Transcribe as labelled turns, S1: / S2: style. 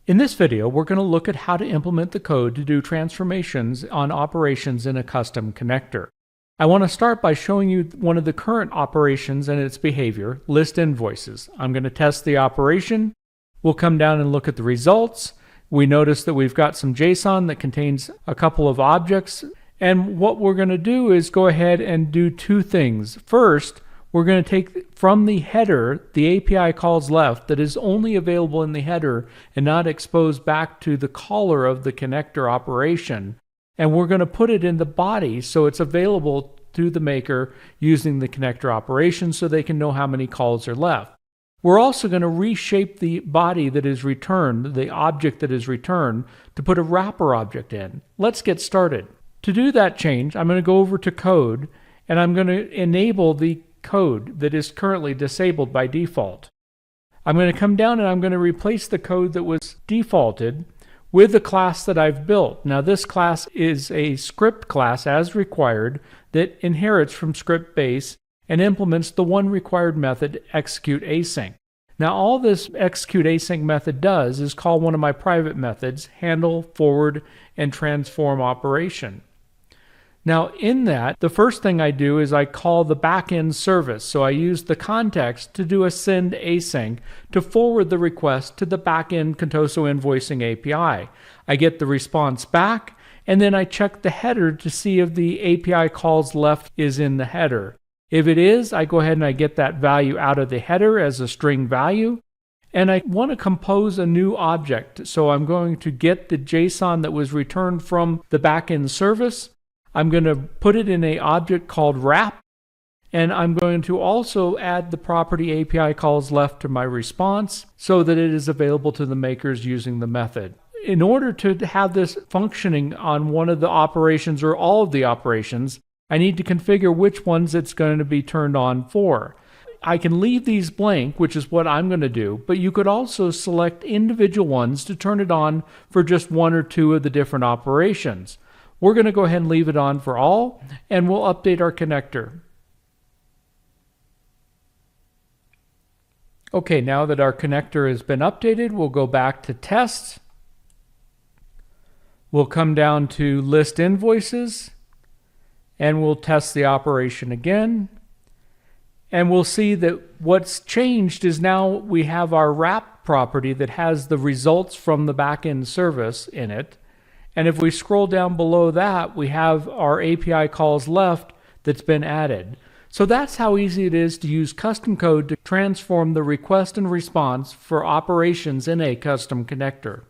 S1: In this video, we're going to look at how to implement the code to do transformations on operations in a custom connector. I want to start by showing you one of the current operations and its behavior, list invoices. I'm going to test the operation. We'll come down and look at the results. We notice that we've got some JSON that contains a couple of objects. And what we're going to do is go ahead and do two things. First, we're going to take from the header the API calls left that is only available in the header and not exposed back to the caller of the connector operation. And we're going to put it in the body so it's available to the maker using the connector operation so they can know how many calls are left. We're also going to reshape the body that is returned, the object that is returned, to put a wrapper object in. Let's get started. To do that change, I'm going to go over to code and I'm going to enable the code that is currently disabled by default. I'm going to come down and I'm going to replace the code that was defaulted with the class that I've built. Now this class is a script class as required that inherits from script base and implements the one required method execute async. Now all this execute async method does is call one of my private methods, handle, forward, and transform operation. Now in that, the first thing I do is I call the backend service. So I use the context to do a send async to forward the request to the backend Contoso invoicing API. I get the response back, and then I check the header to see if the API calls left is in the header. If it is, I go ahead and I get that value out of the header as a string value. And I want to compose a new object. So I'm going to get the JSON that was returned from the backend service. I'm going to put it in an object called wrap, and I'm going to also add the property API calls left to my response so that it is available to the makers using the method. In order to have this functioning on one of the operations or all of the operations, I need to configure which ones it's going to be turned on for. I can leave these blank, which is what I'm going to do, but you could also select individual ones to turn it on for just one or two of the different operations. We're going to go ahead and leave it on for all, and we'll update our connector. Okay, now that our connector has been updated, we'll go back to test. We'll come down to list invoices, and we'll test the operation again. And we'll see that what's changed is now we have our wrap property that has the results from the backend service in it. And if we scroll down below that, we have our API calls left that's been added. So that's how easy it is to use custom code to transform the request and response for operations in a custom connector.